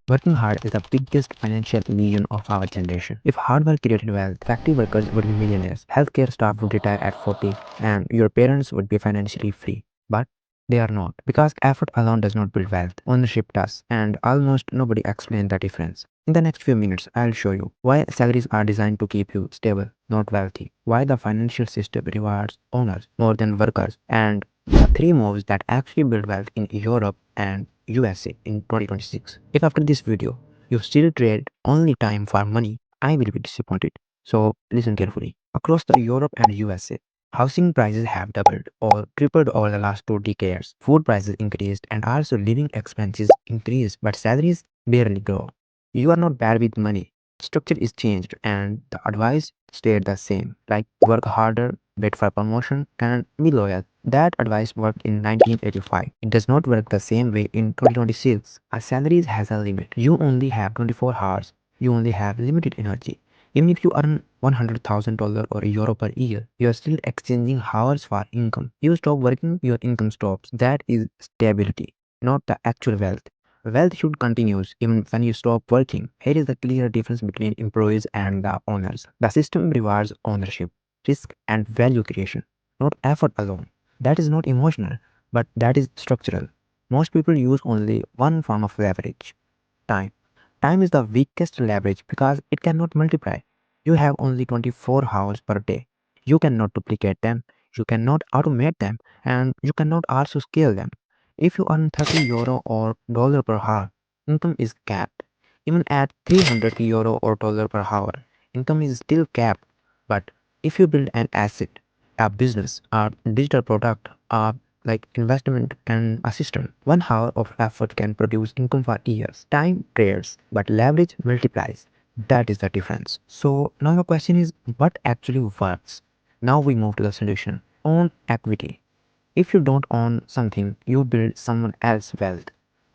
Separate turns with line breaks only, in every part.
Working hard is the biggest financial illusion of our generation. If hard work created wealth, factory workers would be millionaires, healthcare staff would retire at 40, and your parents would be financially free. But they are not, because effort alone does not build wealth, ownership does, and almost nobody explains the difference. In the next few minutes, I'll show you why salaries are designed to keep you stable, not wealthy, why the financial system rewards owners more than workers, and the three moves that actually build wealth in Europe and USA in 2026. If after this video you still trade only time for money, I will be disappointed. So listen carefully. Across the Europe and USA, housing prices have doubled or tripled over the last 2 decades. Food prices increased and also living expenses increased, but salaries barely grow. You are not bad with money. Structure is changed and the advice stayed the same. Like work harder, wait for promotion, and be loyal. That advice worked in 1985. It does not work the same way in 2026. A salary has a limit. You only have 24 hours. You only have limited energy. Even if you earn $100,000 or euro per year, you are still exchanging hours for income. You stop working, your income stops. That is stability, not the actual wealth. Wealth should continue even when you stop working. Here is the clear difference between employees and the owners. The system rewards ownership, risk, and value creation, not effort alone. That is not emotional, but that is structural. Most people use only one form of leverage: time. Time is the weakest leverage because it cannot multiply. You have only 24 hours per day. You cannot duplicate them, you cannot automate them, and you cannot also scale them. If you earn 30 euro or dollar per hour, income is capped. Even at 300 euro or dollar per hour, income is still capped. But if you build an asset, a business, a digital product, a like investment and a system, 1 hour of effort can produce income for years. Time trades, but leverage multiplies. That is the difference. So now your question is, what actually works? Now we move to the solution. Own equity. If you don't own something, you build someone else's wealth.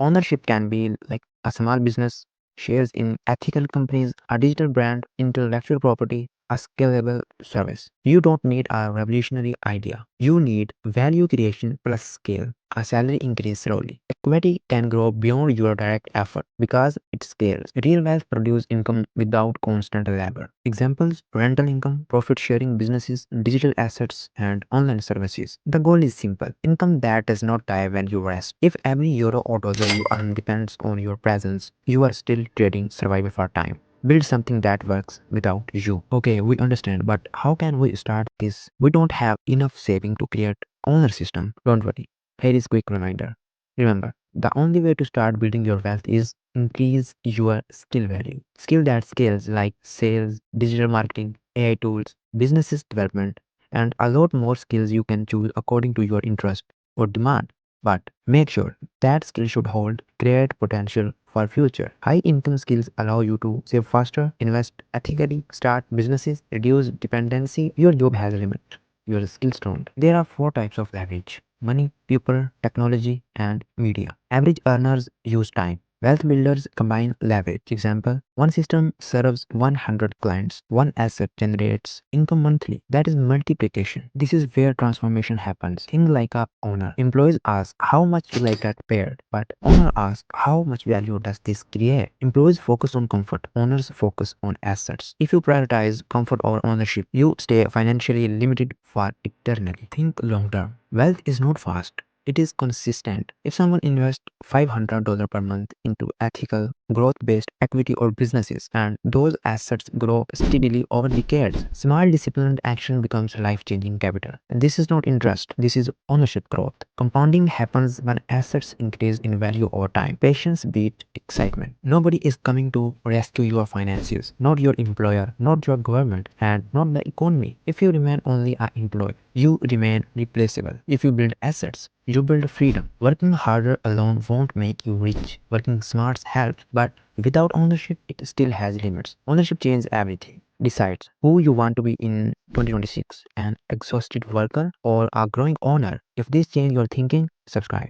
Ownership can be like a small business, shares in ethical companies, a digital brand, intellectual property, a scalable service. You don't need a revolutionary idea. You need value creation plus scale. A salary increase slowly. Equity can grow beyond your direct effort because it scales. Real wealth produces income without constant labor. Examples: rental income, profit sharing businesses, digital assets, and online services. The goal is simple: income that does not die when you rest. If every euro or dollar you earn depends on your presence, you are still trading survival for time. Build something that works without you. Okay, we understand, but how can we start this? We don't have enough saving to create owner system. Don't worry. Here is quick reminder. Remember, the only way to start building your wealth is increase your skill value. Skill that scales like sales, digital marketing, AI tools, businesses development, and a lot more skills you can choose according to your interest or demand. But make sure that skill should hold great potential for future. High income skills allow you to save faster, invest ethically, start businesses, reduce dependency. Your job has a limit. Your skills don't. There are four types of leverage: money, people, technology, and media. Average earners use time. Wealth builders combine leverage. Example: one system serves 100 clients, one asset generates income monthly. That is multiplication. This is where transformation happens. Think like a owner. Employees ask, how much will I get paid? But owner asks, how much value does this create? Employees focus on comfort. Owners focus on assets. If you prioritize comfort over ownership, you stay financially limited for eternally. Think long term. Wealth is not fast. It is consistent. If someone invests $500 per month into ethical, growth based equity or businesses, and those assets grow steadily over decades, small disciplined action becomes life changing capital. And this is not interest, this is ownership growth. Compounding happens when assets increase in value over time. Patience beats excitement. Nobody is coming to rescue your finances, not your employer, not your government, and not the economy. If you remain only an employee, you remain replaceable. If you build assets, you build freedom. Working harder alone won't make you rich. Working smart helps, but without ownership, it still has limits. Ownership changes everything. Decides who you want to be in 2026: an exhausted worker or a growing owner. If this change your thinking, subscribe.